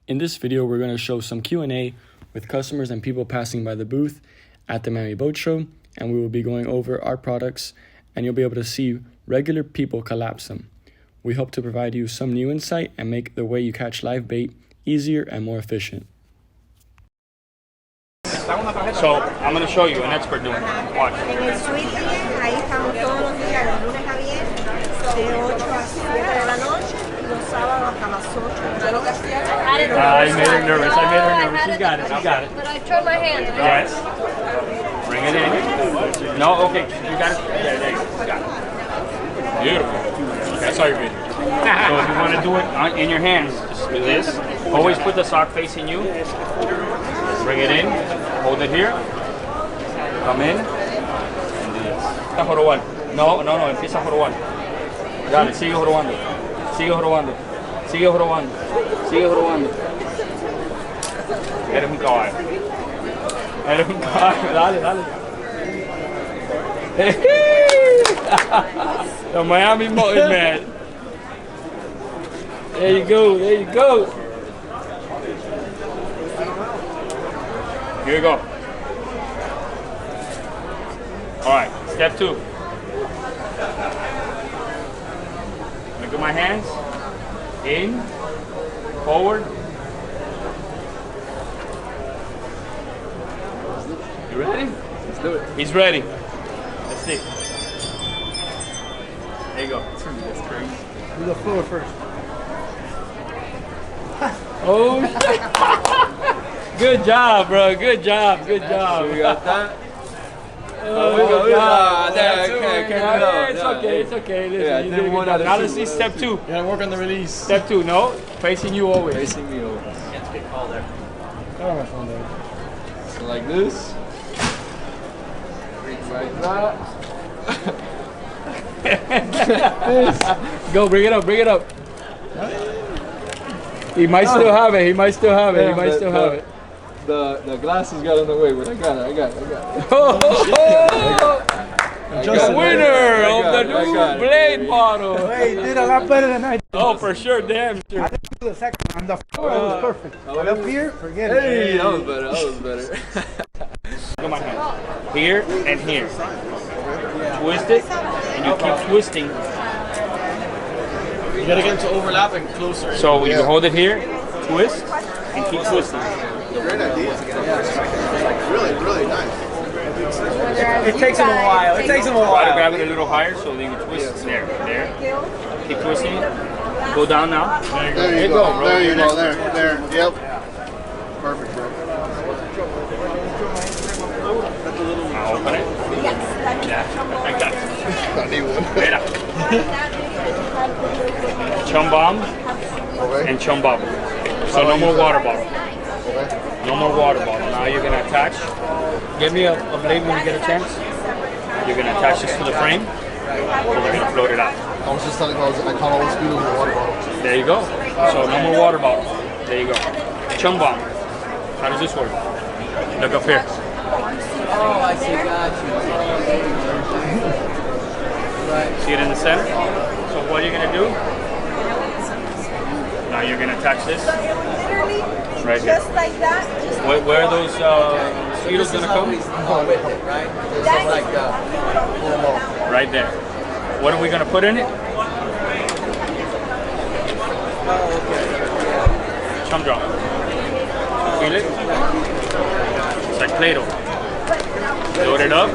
In this video, we're going to show some Q&A with customers and people passing by the booth at the Miami Boat Show, and we will be going over our products, and you'll be able to see regular people collapse them. We hope to provide you some new insight and make the way you catch live bait easier and more efficient. So, I'm going to show you an expert doing it. Watch. En el suite bien, ahí estamos todos los días, de lunes a viernes, de 8 a 7 de la noche, y los sábados hasta las 8. I made her nervous. She got it. But I turned my hand. Yes. Bring it in. No, okay. You got it. Yeah, there you go. Got it. Beautiful. Okay, I saw your video. So if you want to do it in your hands, just do this. Always put the sock facing you. Bring it in. Hold it here. Come in. And do this. Jorobando. No, empieza jorobando. Dale, sigue jorobando. Sigue jorobando. Sigue jorobando. Sigue jorobando. Eres un caballo. Eres un caballo. Dale. The Miami Mountain Man. There you go. Here we go. All right, step 2. Look at my hands. In, forward. You ready? Let's do it. He's ready. Let's see. There you go. That's crazy. Do the floor first. Oh, shit. Good job, bro. Good job. So we got that. It's okay. Listen, Yeah, you did a good job. Now let's see step 2. You gotta work on the release. Step 2, no, facing you always. Facing me over. Can't get called there. Oh, my phone there. So like this. Like that. Go, bring it up. He might still have it. The glasses got in the way, but I got it. Oh, the winner of the new blade model. Hey, did a lot better than I did. Oh, for sure, damn sure. I didn't do the second one. The floor was perfect. But up here, forget it. Hey, that was better. Look at my hand. Here and here. Twist it, and you keep twisting. You gotta get into overlapping closer. So you hold it here, twist, and keep twisting. Great idea. Really nice. It takes them a while. Try to grab it a little higher so then you twist. There. Keep twisting it. Go down now. There you go. bro. There. Yep. Perfect, bro. Now open it. Yeah, I got it. I need one. Chum bomb Okay. and chum bubble. So no more water bottle. Okay. No more water bottle. Now you're gonna attach. Give me a blade when you get a chance. You're gonna attach this to the frame. We're gonna float it out. I was just telling you, I caught all the speed of the water bottle. There you go. So no more water bottle. There you go. Chum bomb. How does this work? Look up here. Oh, I see. Got you. See it in the center? So what are you gonna do? Now you're gonna attach this right here. Just like that. Where are those speedos gonna come? Right there. What are we gonna put in it? Chum drop. Feel it? It's like Play-Doh. Load it up,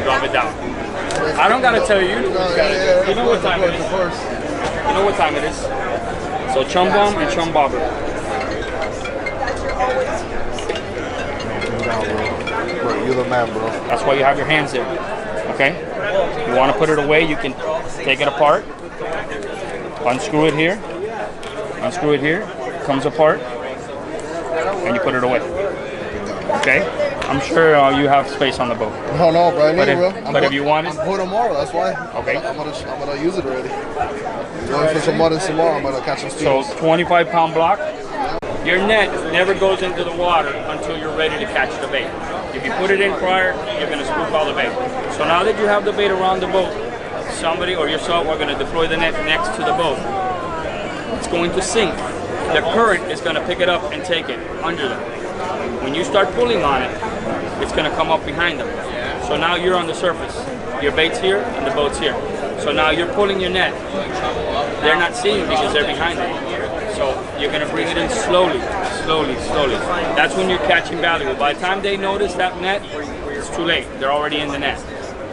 drop it down. I don't gotta tell you. You know what time it is. Of course. You know what time it is. So chum bomb and chum bobber. Bro, you're the man, bro. That's why you have your hands there. Okay? You want to put it away, you can take it apart. Unscrew it here. Comes apart. And you put it away. Okay? I'm sure you have space on the boat. No, bro. I need it, bro. But if you want it, I'm putting tomorrow. That's why. Okay. I'm gonna use it already. I'm going for some muddins tomorrow. I'm gonna catch some so speeds. 25-pound block. Your net never goes into the water until you're ready to catch the bait. If you put it in prior, you're going to spook all the bait. So now that you have the bait around the boat, somebody or yourself are going to deploy the net next to the boat. It's going to sink. the current is going to pick it up and take it under them. When you start pulling on it, it's going to come up behind them. So now you're on the surface. Your bait's here and the boat's here. So now you're pulling your net. They're not seeing it because they're behind them. So you're going to bring it in slowly, slowly, slowly. That's when you're catching BallyHoop. By the time they notice that net, it's too late. They're already in the net.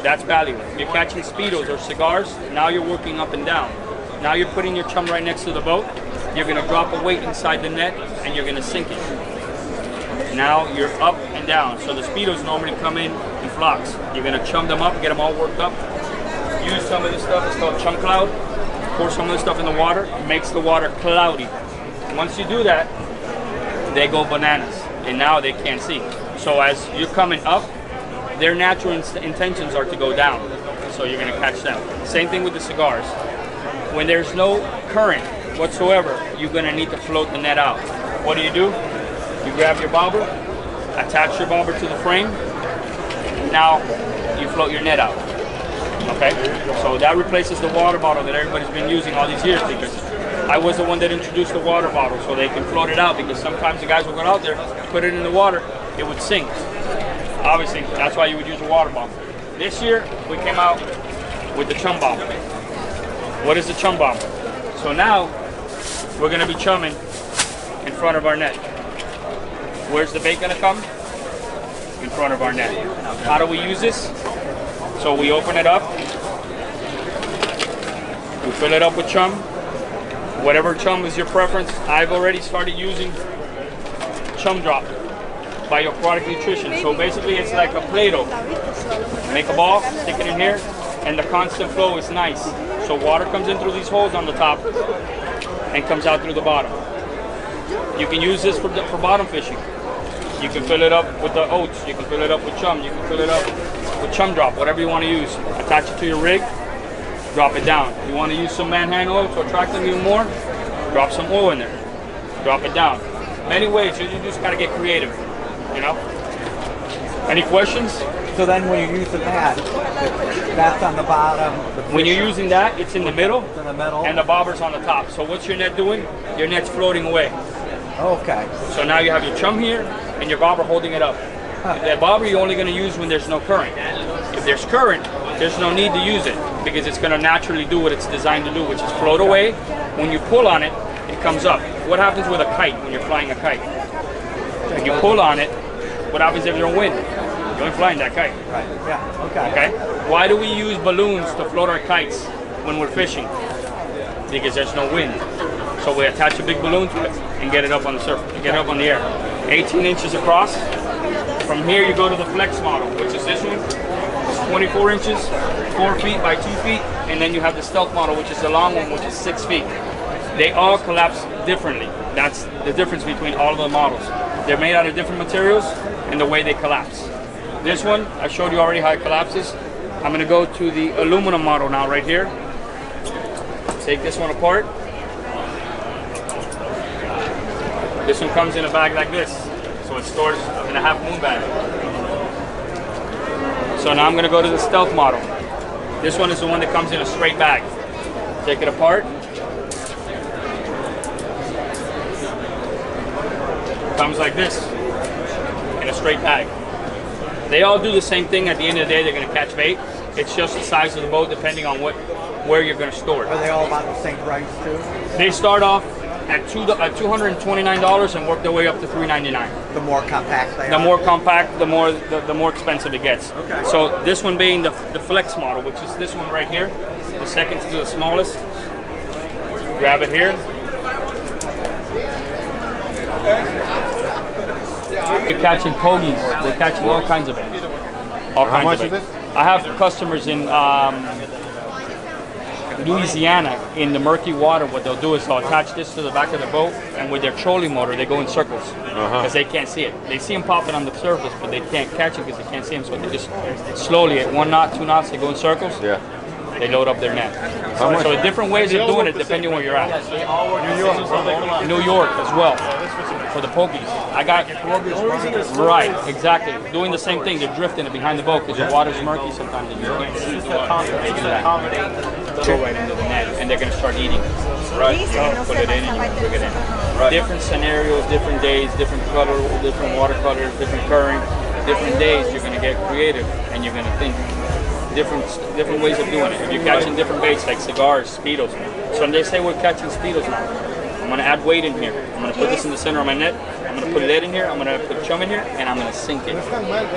That's BallyHoop. If you're catching speedos or cigars, now you're working up and down. Now you're putting your chum right next to the boat. You're going to drop a weight inside the net and you're going to sink it. Now you're up and down. So the speedos normally come in flocks. You're going to chum them up, get them all worked up. Use some of this stuff, it's called chum cloud. Pour some of this stuff in the water, it makes the water cloudy. Once you do that, they go bananas and now they can't see. So as you're coming up, their natural intentions are to go down. So you're going to catch them. Same thing with the cigars. When there's no current whatsoever, you're going to need to float the net out. What do? You grab your bobber, attach your bobber to the frame. Now you float your net out. Okay? So that replaces the water bottle that everybody's been using all these years, because I was the one that introduced the water bottle so they can float it out, because sometimes the guys would go out there, put it in the water, it would sink. Obviously, that's why you would use a water bomb. This year, we came out with the chum bomb. What is the chum bomb? So now, we're going to be chumming in front of our net. Where's the bait going to come? In front of our net. How do we use this? So we open it up. We fill it up with chum. Whatever chum is your preference. I've already started using Chum Drop by Aquatic Nutrition. So basically it's like a Play-Doh. Make a ball, stick it in here, and the constant flow is nice. So water comes in through these holes on the top and comes out through the bottom. You can use this for bottom fishing. You can fill it up with the oats, you can fill it up with chum, you can fill it up with Chum Drop, whatever you want to use. Attach it to your rig, drop it down. You want to use some man-hand oil to attract them even more? Drop some oil in there, drop it down. Many ways, you just got to get creative, you know? Any questions? So then when you're using that, that's on the bottom. When you're using that, it's in the middle, It's in the middle. and the bobber's on the top. So what's your net doing? Your net's floating away. Okay. So now you have your chum here and your bobber holding it up. That bobber you're only going to use when there's no current. If there's current, there's no need to use it, because it's going to naturally do what it's designed to do, which is float away. When you pull on it, it comes up. What happens with a kite when you're flying a kite? When you pull on it, what happens if there's wind? You ain't flying that kite. Right. Yeah. Okay. Okay? Why do we use balloons to float our kites when we're fishing? Because there's no wind. So we attach a big balloon to it and get it up on the surface, get it up on the air. 18 inches across. From here you go to the flex model, which is this one. It's 24 inches, 4 feet by 2 feet, and then you have the stealth model, which is the long one, which is 6 feet. They all collapse differently. That's the difference between all of the models. They're made out of different materials and the way they collapse. This one, I showed you already how it collapses. I'm gonna go to the aluminum model now right here. Take this one apart. This one comes in a bag like this. So it stores in a half moon bag. So now I'm gonna go to the stealth model. This one is the one that comes in a straight bag. Take it apart. Comes like this, in a straight bag. They all do the same thing. At the end of the day, they're gonna catch bait. It's just the size of the boat depending on where you're gonna store it. Are they all about the same price too? They start off at $229 and work their way up to $399. The more compact they are? The more compact, the more expensive it gets. Okay. So this one being the flex model, which is this one right here, the second to the smallest. Grab it here. They're catching pogies. They're catching all kinds of it. All kinds How much of it. is this? I have customers in Louisiana in the murky water. What they'll do is they'll attach this to the back of the boat, and with their trolling motor, they go in circles because they can't see it. They see them popping on the surface, but they can't catch it because they can't see them. So they just slowly, at 1 knot, 2 knots, they go in circles. Yeah. they load up their net. So different ways of doing it depending where you're at. New York as well for the pokies. I got right, exactly. Doing the same thing. They're drifting it behind the boat because the water's murky sometimes and you can't see. They do that. Go right into the net and they're gonna start eating. Right. Put it in and you bring it in. Different scenarios, different days, different color, different watercolors, different current, different days. You're gonna get creative and you're gonna think different ways of doing it. If you're catching different baits like cigars, speedos. So they say we're catching speedos now. I'm gonna add weight in here. I'm gonna put this in the center of my net. I'm gonna put lead in here. I'm gonna put chum in here, and I'm gonna sink it.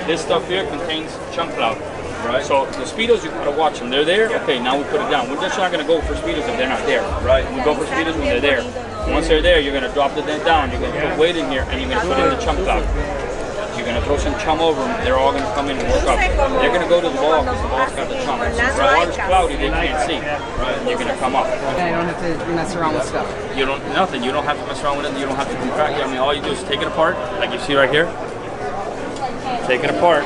This stuff here contains chum cloud. Right. So the speedos, you gotta watch them. They're there. Okay, now we put it down. We're just not gonna go for speedos if they're not there. Right. We go for speedos when they're there. Once they're there, you're gonna drop the net down. You're gonna put weight in here, and you're gonna put in the chum cloud. You're gonna throw some chum over them. They're all gonna come in and work up. They're gonna go to the ball because the ball's got the chum. If the water's cloudy, they can't see. Right. You're gonna come up. And I don't have to mess around with stuff. You don't nothing. You don't have to mess around with it. You don't have to contract. I mean, all you do is take it apart, like you see right here. Take it apart.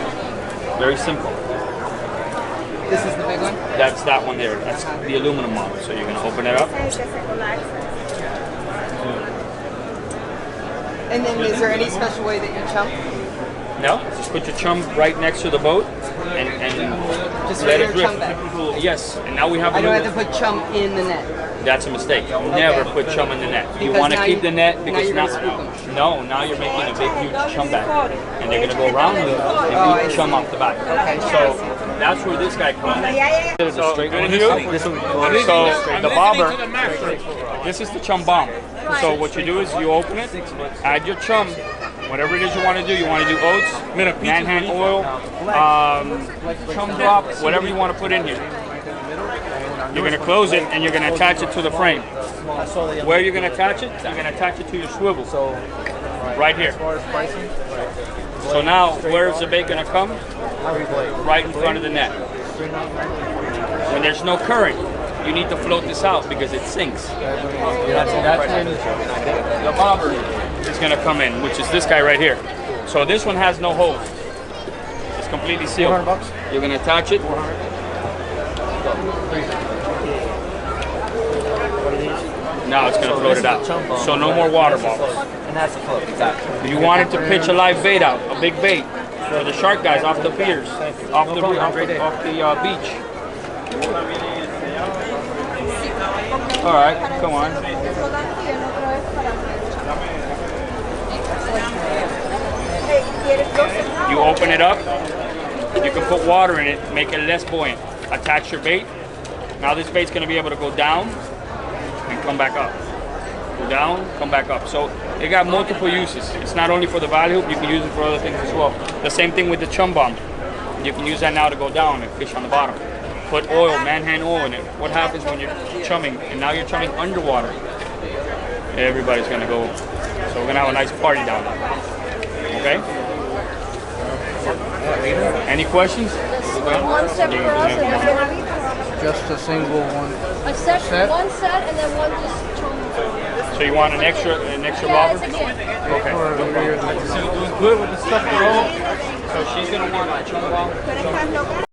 Very simple. This is the big one? That's that one there. That's the aluminum model. So you're gonna open it up. And then is there any special way that you chum? No, just put your chum right next to the boat and Just let it regular drift. chum bag? Yes, and now we have. I don't have to put chum in the net. That's a mistake. Never put chum in the net. You Because want to now keep you- the net now because you're now, gonna spook 'em. no, now you're making a big huge chum bag, and they're gonna go around you and I eat chum see. off the back. Okay. So that's where this guy comes in. So, straight good one. to you. So the bobber, this is the chum bomb. So what you do is you open it, add your chum, whatever it is you want to do. You want to do oats, manhand oil, chum drop, whatever you want to put in here. You're going to close it and you're going to attach it to the frame. Where you're going to attach it? You're going to attach it to your swivel. Right here. So now, where's the bait going to come? Right in front of the net. When there's no current, you need to float this out because it sinks. That's when the bobber is going to come in, which is this guy right here. So this one has no holes. It's completely sealed. You're going to attach it. Now it's going to float it out. So no more water bubbles. And that's the float, exactly. You wanted to pitch a live bait out, a big bait, for the shark guys off the piers, off the beach. All right, come on. You open it up. You can put water in it, make it less buoyant. Attach your bait. Now this bait's going to be able to go down and come back up. Go down, come back up. So it got multiple uses. It's not only for the BallyHoop, you can use it for other things as well. The same thing with the chum bomb. You can use that now to go down and fish on the bottom. Put oil, manhand oil in it. What happens when you're chumming and now you're chumming underwater? Everybody's gonna go. So we're gonna have a nice party down there. Okay? Any questions? One set for us and then Just a single one. a set, one set and then one just chum. So you want an extra Yeah, bobber? it's a kit. Okay. So doing good with the stuff you're on. So she's gonna want a chum bomb.